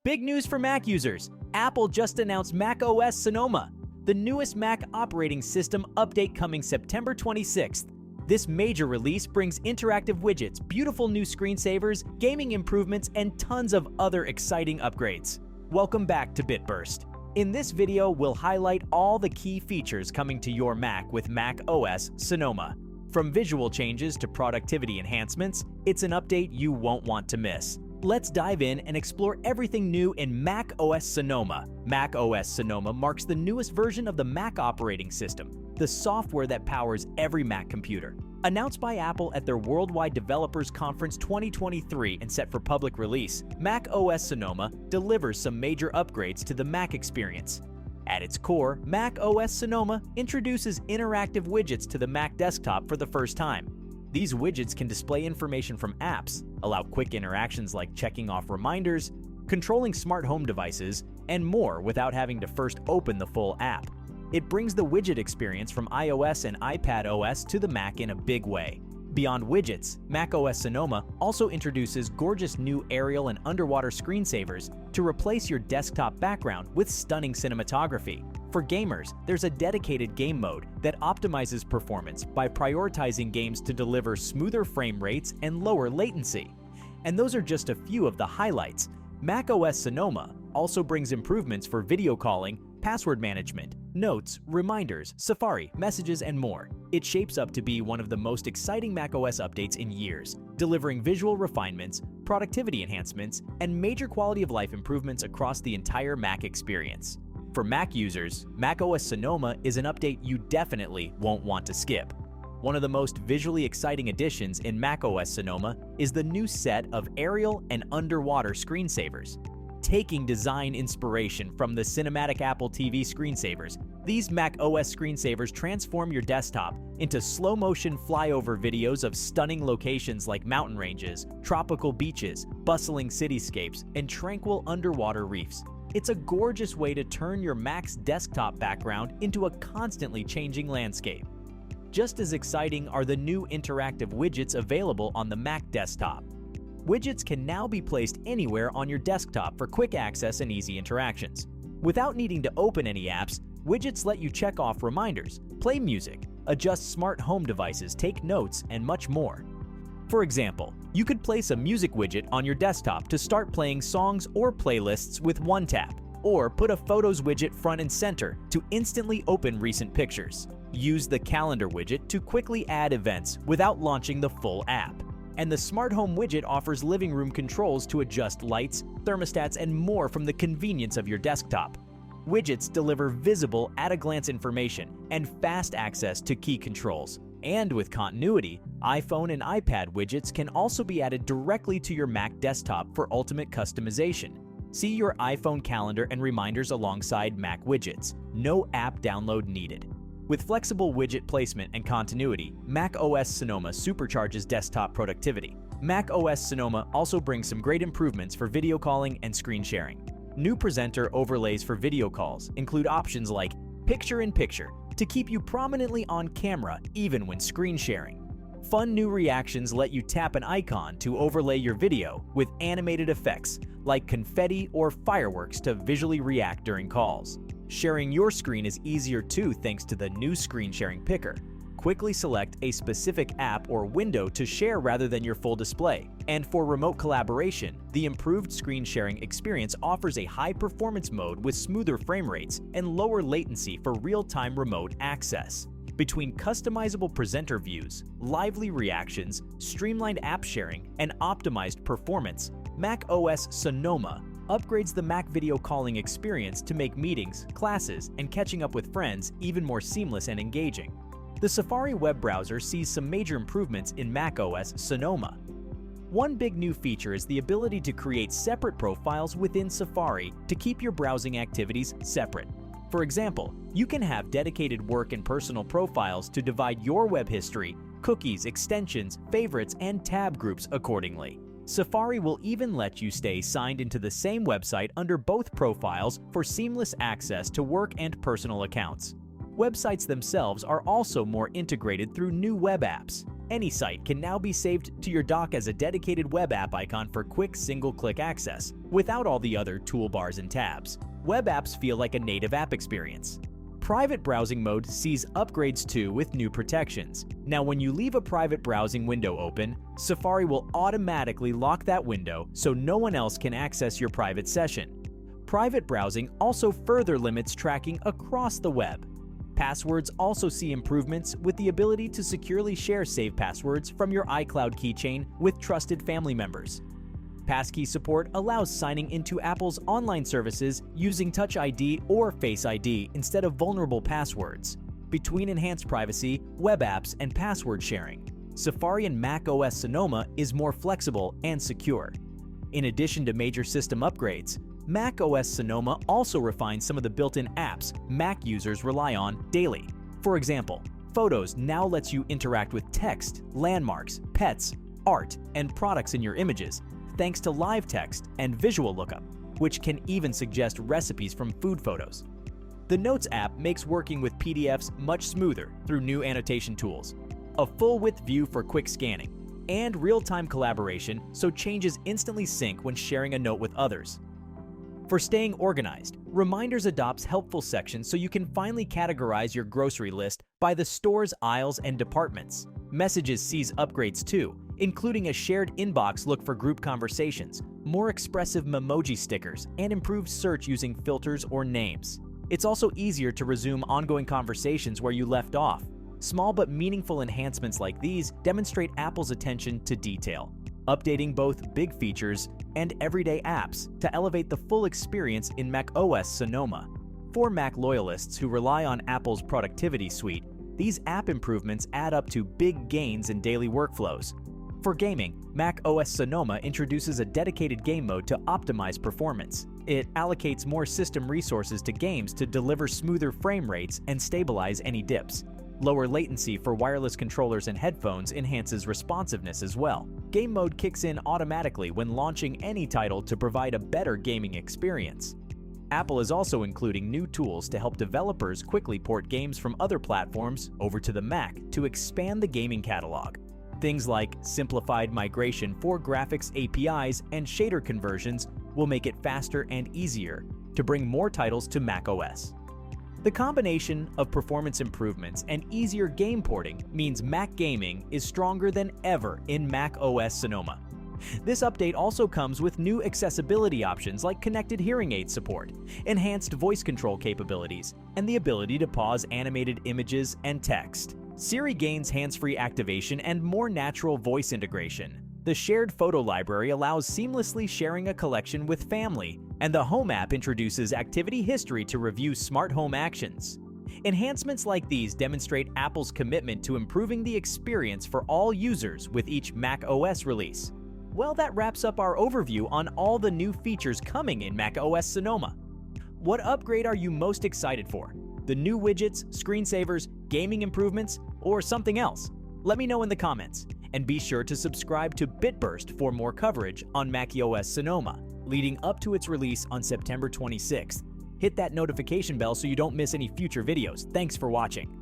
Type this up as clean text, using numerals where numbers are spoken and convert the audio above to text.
Big news for Mac users! Apple just announced macOS Sonoma, the newest Mac operating system update coming September 26th. This major release brings interactive widgets, beautiful new screensavers, gaming improvements, and tons of other exciting upgrades. Welcome back to Bitburst. In this video, we'll highlight all the key features coming to your Mac with macOS Sonoma. From visual changes to productivity enhancements, it's an update you won't want to miss. Let's dive in and explore everything new in macOS Sonoma. macOS Sonoma marks the newest version of the Mac operating system, the software that powers every Mac computer. Announced by Apple at their Worldwide Developers Conference 2023 and set for public release, macOS Sonoma delivers some major upgrades to the Mac experience. At its core, macOS Sonoma introduces interactive widgets to the Mac desktop for the first time. These widgets can display information from apps, allow quick interactions like checking off reminders, controlling smart home devices, and more without having to first open the full app. It brings the widget experience from iOS and iPadOS to the Mac in a big way. Beyond widgets, macOS Sonoma also introduces gorgeous new aerial and underwater screensavers to replace your desktop background with stunning cinematography. For gamers, there's a dedicated game mode that optimizes performance by prioritizing games to deliver smoother frame rates and lower latency. And those are just a few of the highlights. macOS Sonoma also brings improvements for video calling, password management, notes, reminders, Safari, messages, and more. It shapes up to be one of the most exciting macOS updates in years, delivering visual refinements, productivity enhancements, and major quality of life improvements across the entire Mac experience. For Mac users, macOS Sonoma is an update you definitely won't want to skip. One of the most visually exciting additions in macOS Sonoma is the new set of aerial and underwater screensavers. Taking design inspiration from the cinematic Apple TV screensavers, these macOS screensavers transform your desktop into slow-motion flyover videos of stunning locations like mountain ranges, tropical beaches, bustling cityscapes, and tranquil underwater reefs. It's a gorgeous way to turn your Mac's desktop background into a constantly changing landscape. Just as exciting are the new interactive widgets available on the Mac desktop. Widgets can now be placed anywhere on your desktop for quick access and easy interactions. Without needing to open any apps, widgets let you check off reminders, play music, adjust smart home devices, take notes, and much more. For example, you could place a music widget on your desktop to start playing songs or playlists with one tap, or put a Photos widget front and center to instantly open recent pictures. Use the Calendar widget to quickly add events without launching the full app. And the Smart Home widget offers living room controls to adjust lights, thermostats, and more from the convenience of your desktop. Widgets deliver visible, at-a-glance information and fast access to key controls. And with continuity, iPhone and iPad widgets can also be added directly to your Mac desktop for ultimate customization. See your iPhone calendar and reminders alongside Mac widgets. No app download needed. With flexible widget placement and continuity, macOS Sonoma supercharges desktop productivity. macOS Sonoma also brings some great improvements for video calling and screen sharing. New presenter overlays for video calls include options like Picture-in-Picture to keep you prominently on camera even when screen sharing. Fun new reactions let you tap an icon to overlay your video with animated effects like confetti or fireworks to visually react during calls. Sharing your screen is easier too thanks to the new screen sharing picker. Quickly select a specific app or window to share rather than your full display. And for remote collaboration, the improved screen sharing experience offers a high-performance mode with smoother frame rates and lower latency for real-time remote access. Between customizable presenter views, lively reactions, streamlined app sharing, and optimized performance, macOS Sonoma upgrades the Mac video calling experience to make meetings, classes, and catching up with friends even more seamless and engaging. The Safari web browser sees some major improvements in macOS Sonoma. One big new feature is the ability to create separate profiles within Safari to keep your browsing activities separate. For example, you can have dedicated work and personal profiles to divide your web history, cookies, extensions, favorites, and tab groups accordingly. Safari will even let you stay signed into the same website under both profiles for seamless access to work and personal accounts. Websites themselves are also more integrated through new web apps. any site can now be saved to your dock as a dedicated web app icon for quick single-click access, without all the other toolbars and tabs. Web apps feel like a native app experience. Private browsing mode sees upgrades too with new protections. Now when you leave a private browsing window open, Safari will automatically lock that window so no one else can access your private session. Private browsing also further limits tracking across the web. Passwords also see improvements with the ability to securely share saved passwords from your iCloud keychain with trusted family members. Passkey support allows signing into Apple's online services using Touch ID or Face ID instead of vulnerable passwords. Between enhanced privacy, web apps, and password sharing, Safari and macOS Sonoma is more flexible and secure. In addition to major system upgrades, macOS Sonoma also refines some of the built-in apps Mac users rely on daily. For example, Photos now lets you interact with text, landmarks, pets, art, and products in your images, thanks to live text and visual lookup, which can even suggest recipes from food photos. The Notes app makes working with PDFs much smoother through new annotation tools, a full-width view for quick scanning, and real-time collaboration so changes instantly sync when sharing a note with others. For staying organized, Reminders adopts helpful sections so you can finally categorize your grocery list by the store's aisles and departments. Messages sees upgrades too, including a shared inbox look for group conversations, more expressive memoji stickers, and improved search using filters or names. It's also easier to resume ongoing conversations where you left off. Small but meaningful enhancements like these demonstrate Apple's attention to detail, updating both big features and everyday apps to elevate the full experience in macOS Sonoma. For Mac loyalists who rely on Apple's productivity suite, these app improvements add up to big gains in daily workflows. For gaming, macOS Sonoma introduces a dedicated game mode to optimize performance. It allocates more system resources to games to deliver smoother frame rates and stabilize any dips. Lower latency for wireless controllers and headphones enhances responsiveness as well. Game mode kicks in automatically when launching any title to provide a better gaming experience. Apple is also including new tools to help developers quickly port games from other platforms over to the Mac to expand the gaming catalog. Things like simplified migration for graphics APIs and shader conversions will make it faster and easier to bring more titles to macOS. The combination of performance improvements and easier game porting means Mac gaming is stronger than ever in macOS Sonoma. This update also comes with new accessibility options like connected hearing aid support, enhanced voice control capabilities, and the ability to pause animated images and text. Siri gains hands-free activation and more natural voice integration. The shared photo library allows seamlessly sharing a collection with family, and the Home app introduces activity history to review smart home actions. Enhancements like these demonstrate Apple's commitment to improving the experience for all users with each macOS release. Well, that wraps up our overview on all the new features coming in macOS Sonoma. What upgrade are you most excited for? The new widgets, screensavers, gaming improvements, or something else? Let me know in the comments. And be sure to subscribe to Bitburst for more coverage on macOS Sonoma, leading up to its release on September 26th. Hit that notification bell so you don't miss any future videos. Thanks for watching.